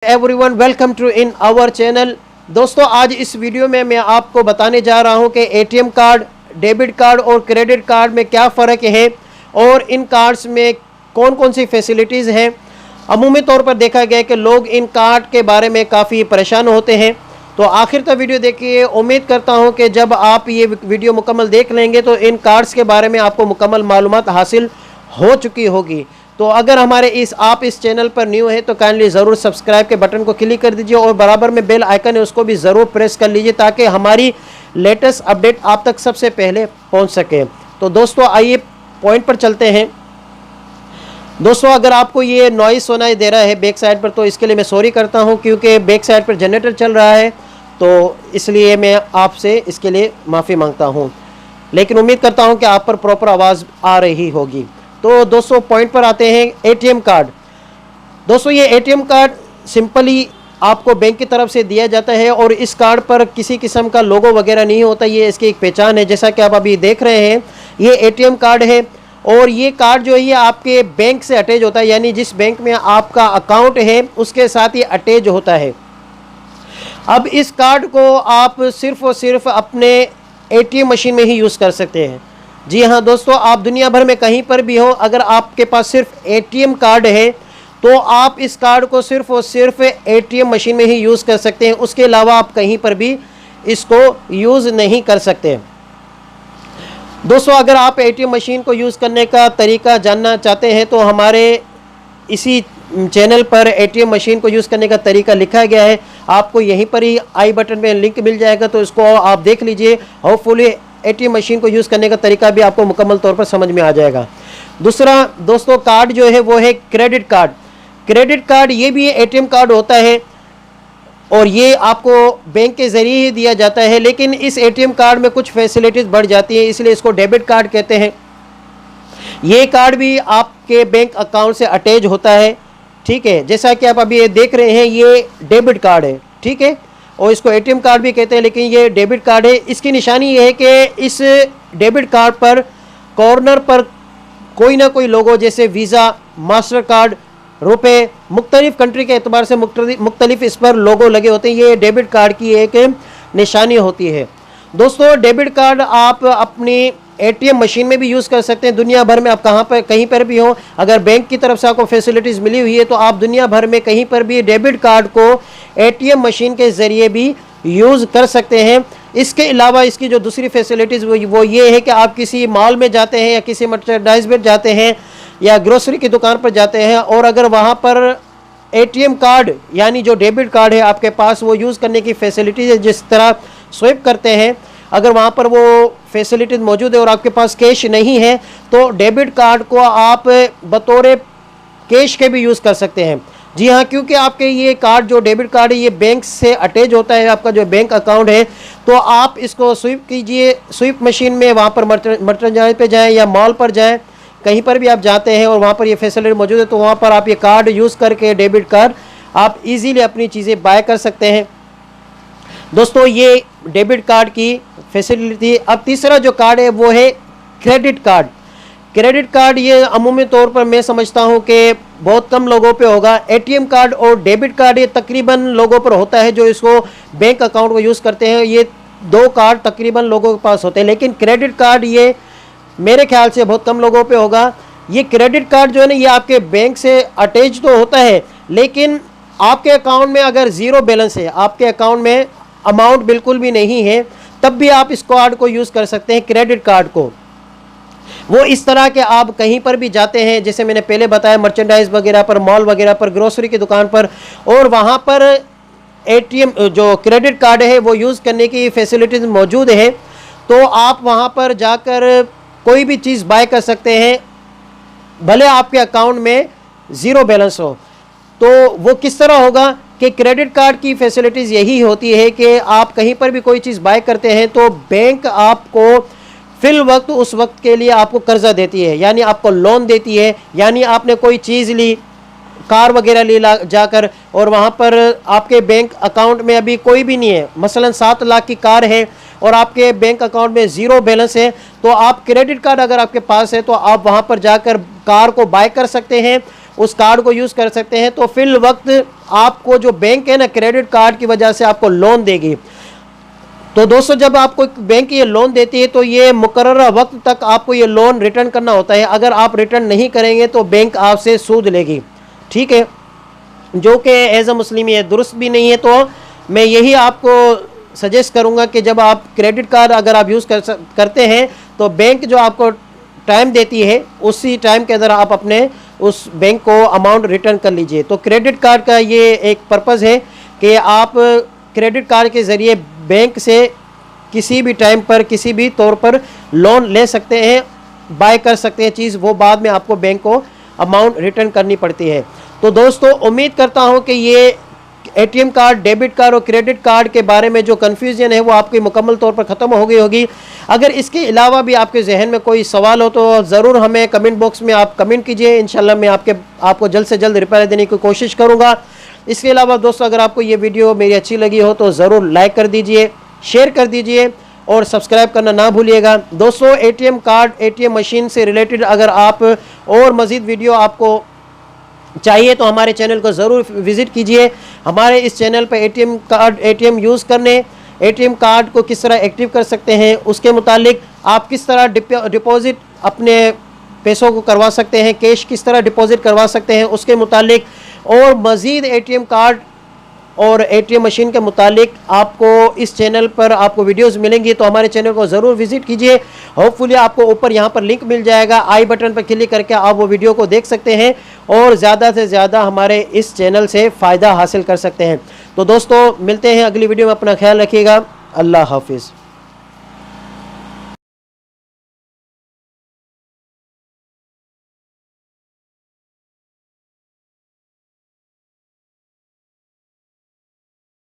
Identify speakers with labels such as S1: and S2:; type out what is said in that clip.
S1: Everyone welcome to in our channel. दोस्तों आज इस वीडियो में मैं आपको बताने जा रहा हूं कि एटीएम कार्ड, डेबिट कार्ड और क्रेडिट कार्ड में क्या फ़र्क है और इन कार्ड्स में कौन कौन सी फैसिलिटीज़ हैं। अमूमी तौर पर देखा गया कि लोग इन कार्ड के बारे में काफ़ी परेशान होते हैं, तो आखिर तक वीडियो देखिए। उम्मीद करता हूं कि जब आप ये वीडियो मुकम्मल देख लेंगे तो इन कार्ड्स के बारे में आपको मुकम्मल मालूमात हासिल हो चुकी होगी। तो अगर हमारे आप इस चैनल पर न्यू है तो काइंडली ज़रूर सब्सक्राइब के बटन को क्लिक कर दीजिए और बराबर में बेल आइकन है उसको भी ज़रूर प्रेस कर लीजिए ताकि हमारी लेटेस्ट अपडेट आप तक सबसे पहले पहुंच सके। तो दोस्तों आइए पॉइंट पर चलते हैं। दोस्तों अगर आपको ये नॉइस सुनाई दे रहा है बैक साइड पर तो इसके लिए मैं सॉरी करता हूँ, क्योंकि बैक साइड पर जनरेटर चल रहा है, तो इसलिए मैं आपसे इसके लिए माफ़ी मांगता हूँ, लेकिन उम्मीद करता हूँ कि आप पर प्रॉपर आवाज़ आ रही होगी। तो दोस्तों पॉइंट पर आते हैं। ATM card. दोस्तों ये एटीएम कार्ड सिंपली आपको बैंक की तरफ से दिया जाता है और इस कार्ड पर किसी किस्म का लोगो वगैरह नहीं होता, ये इसकी एक पहचान है। जैसा कि आप अभी देख रहे हैं ये एटीएम कार्ड है और ये कार्ड जो है ये आपके बैंक से अटैच होता है, यानी जिस बैंक में आपका अकाउंट है उसके साथ ये अटैच होता है। अब इस कार्ड को आप सिर्फ और सिर्फ अपने एटीएम मशीन में ही यूज़ कर सकते हैं। जी हाँ दोस्तों, आप दुनिया भर में कहीं पर भी हो, अगर आपके पास सिर्फ एटीएम कार्ड है तो आप इस कार्ड को सिर्फ और सिर्फ एटीएम मशीन में ही यूज़ कर सकते हैं, उसके अलावा आप कहीं पर भी इसको यूज़ नहीं कर सकते। दोस्तों अगर आप एटीएम मशीन को यूज़ करने का तरीका जानना चाहते हैं तो हमारे इसी चैनल पर एटीएम मशीन को यूज़ करने का तरीका लिखा गया है, आपको यहीं पर ही आई बटन में लिंक मिल जाएगा, तो इसको आप देख लीजिए। होपफुली एटीएम मशीन को यूज़ करने का तरीका भी आपको मुकम्मल तौर पर समझ में आ जाएगा। दूसरा दोस्तों कार्ड जो है वो है क्रेडिट कार्ड। क्रेडिट कार्ड ये भी एटीएम कार्ड होता है और ये आपको बैंक के ज़रिए ही दिया जाता है, लेकिन इस एटीएम कार्ड में कुछ फैसिलिटीज़ बढ़ जाती हैं, इसलिए इसको डेबिट कार्ड कहते हैं। ये कार्ड भी आपके बैंक अकाउंट से अटैच होता है, ठीक है। जैसा कि आप अभी ये देख रहे हैं ये डेबिट कार्ड है, ठीक है, और इसको एटीएम कार्ड भी कहते हैं, लेकिन ये डेबिट कार्ड है। इसकी निशानी ये है कि इस डेबिट कार्ड पर कॉर्नर पर कोई ना कोई लोगो, जैसे वीज़ा, मास्टर कार्ड, रुपए, मुख्तलिफ कंट्री के एतबार से मुख्तलिफ इस पर लोगो लगे होते हैं। ये डेबिट कार्ड की एक निशानी होती है। दोस्तों डेबिट कार्ड आप अपनी एटीएम मशीन में भी यूज़ कर सकते हैं। दुनिया भर में आप कहीं पर भी हो, अगर बैंक की तरफ से आपको फैसिलिटीज़ मिली हुई है तो आप दुनिया भर में कहीं पर भी डेबिट कार्ड को एटीएम मशीन के ज़रिए भी यूज़ कर सकते हैं। इसके अलावा इसकी जो दूसरी फैसिलिटीज़ वो ये है कि आप किसी मॉल में जाते हैं या किसी मर्चेंडाइज में जाते हैं या ग्रोसरी की दुकान पर जाते हैं और अगर वहाँ पर एटीएम कार्ड यानी जो डेबिट कार्ड है आपके पास, वो यूज़ करने की फैसिलिटीज़ है। जिस तरह स्वाइप करते हैं, अगर वहाँ पर वो फैसिलिटीज़ मौजूद है और आपके पास कैश नहीं है तो डेबिट कार्ड को आप बतौर कैश के भी यूज़ कर सकते हैं। जी हाँ, क्योंकि आपके ये कार्ड जो डेबिट कार्ड है ये बैंक से अटैच होता है, आपका जो बैंक अकाउंट है, तो आप इसको स्विप कीजिए। स्विप मशीन में वहाँ पर मर्चेंडाइज पे जाएँ या मॉल पर जाएँ, कहीं पर भी आप जाते हैं और वहाँ पर ये फैसिलिटी मौजूद है, तो वहाँ पर आप ये कार्ड यूज़ करके डेबिट कार्ड आप इजीली अपनी चीज़ें बाय कर सकते हैं। दोस्तों ये डेबिट कार्ड की फैसिलिटी। अब तीसरा जो कार्ड है वो है क्रेडिट कार्ड। क्रेडिट कार्ड ये अमूमी तौर पर मैं समझता हूँ कि बहुत कम लोगों पे होगा। एटीएम कार्ड और डेबिट कार्ड ये तकरीबन लोगों पर होता है जो इसको बैंक अकाउंट को यूज़ करते हैं। ये दो कार्ड तकरीबन लोगों के पास होते हैं, लेकिन क्रेडिट कार्ड ये मेरे ख्याल से बहुत कम लोगों पे होगा। ये क्रेडिट कार्ड जो है ना ये आपके बैंक से अटैच तो होता है, लेकिन आपके अकाउंट में अगर ज़ीरो बैलेंस है, आपके अकाउंट में अमाउंट बिल्कुल भी नहीं है, तब भी आप इस कार्ड को यूज़ कर सकते हैं, क्रेडिट कार्ड को। वो इस तरह के आप कहीं पर भी जाते हैं, जैसे मैंने पहले बताया मर्चेंडाइज वगैरह पर, मॉल वगैरह पर, ग्रोसरी की दुकान पर, और वहाँ पर एटीएम जो क्रेडिट कार्ड है वो यूज़ करने की फैसिलिटीज़ मौजूद है, तो आप वहाँ पर जाकर कोई भी चीज़ बाय कर सकते हैं, भले आपके अकाउंट में ज़ीरो बैलेंस हो। तो वो किस तरह होगा कि क्रेडिट कार्ड की फैसिलिटीज़ यही होती है कि आप कहीं पर भी कोई चीज़ बाय करते हैं तो बैंक आपको फिल वक्त उस वक्त के लिए आपको कर्जा देती है, यानी आपको लोन देती है। यानी आपने कोई चीज़ ली, कार वगैरह ली जाकर, और वहाँ पर आपके बैंक अकाउंट में अभी कोई भी नहीं है, मसलन 7 लाख की कार है और आपके बैंक अकाउंट में ज़ीरो बैलेंस है, तो आप क्रेडिट कार्ड अगर आपके पास है तो आप वहाँ पर जाकर कार को बाय कर सकते हैं उस कार्ड को यूज़ कर सकते हैं। तो फिल वक्त आपको जो बैंक है ना, क्रेडिट कार्ड की वजह से आपको लोन देगी। तो दोस्तों, जब आपको बैंक ये लोन देती है तो ये मुकर्ररा वक्त तक आपको ये लोन रिटर्न करना होता है। अगर आप रिटर्न नहीं करेंगे तो बैंक आपसे सूद लेगी, ठीक है, जो कि एज अ मुस्लिम ये दुरुस्त भी नहीं है। तो मैं यही आपको सजेस्ट करूंगा कि जब आप क्रेडिट कार्ड अगर आप यूज़ करते हैं तो बैंक जो आपको टाइम देती है उसी टाइम के अंदर आप अपने उस बैंक को अमाउंट रिटर्न कर लीजिए। तो क्रेडिट कार्ड का ये एक पर्पज़ है कि आप क्रेडिट कार्ड के ज़रिए बैंक से किसी भी टाइम पर किसी भी तौर पर लोन ले सकते हैं, बाय कर सकते हैं चीज़, वो बाद में आपको बैंक को अमाउंट रिटर्न करनी पड़ती है। तो दोस्तों, उम्मीद करता हूं कि ये एटीएम कार्ड, डेबिट कार्ड और क्रेडिट कार्ड के बारे में जो कन्फ्यूजन है वो आपकी मुकम्मल तौर पर ख़त्म हो गई होगी। अगर इसके अलावा भी आपके जहन में कोई सवाल हो तो ज़रूर हमें कमेंट बॉक्स में आप कमेंट कीजिए। इंशाल्लाह मैं आपको जल्द से जल्द रिप्लाई देने की कोशिश करूँगा। इसके अलावा दोस्तों, अगर आपको ये वीडियो मेरी अच्छी लगी हो तो ज़रूर लाइक कर दीजिए, शेयर कर दीजिए और सब्सक्राइब करना ना भूलिएगा। दोस्तों, एटीएम कार्ड, एटीएम मशीन से रिलेटेड अगर आप और मज़ीद वीडियो आपको चाहिए तो हमारे चैनल को ज़रूर विज़िट कीजिए। हमारे इस चैनल पर एटीएम कार्ड, एटीएम यूज़ करने, एटीएम कार्ड को किस तरह एक्टिव कर सकते हैं, उसके मुतालिक आप किस तरह डिपॉज़िट अपने पैसों को करवा सकते हैं, कैश किस तरह डिपॉज़िट करवा सकते हैं, उसके मुतालिक और मज़ीद एटीएम कार्ड और एटीएम मशीन के मुतालिक आपको इस चैनल पर आपको वीडियोस मिलेंगी। तो हमारे चैनल को ज़रूर विज़िट कीजिए। होपफुली आपको ऊपर यहाँ पर लिंक मिल जाएगा, आई बटन पर क्लिक करके आप वो वीडियो को देख सकते हैं और ज़्यादा से ज़्यादा हमारे इस चैनल से फ़ायदा हासिल कर सकते हैं। तो दोस्तों, मिलते हैं अगली वीडियो में। अपना ख्याल रखिएगा। अल्लाह हाफिज़।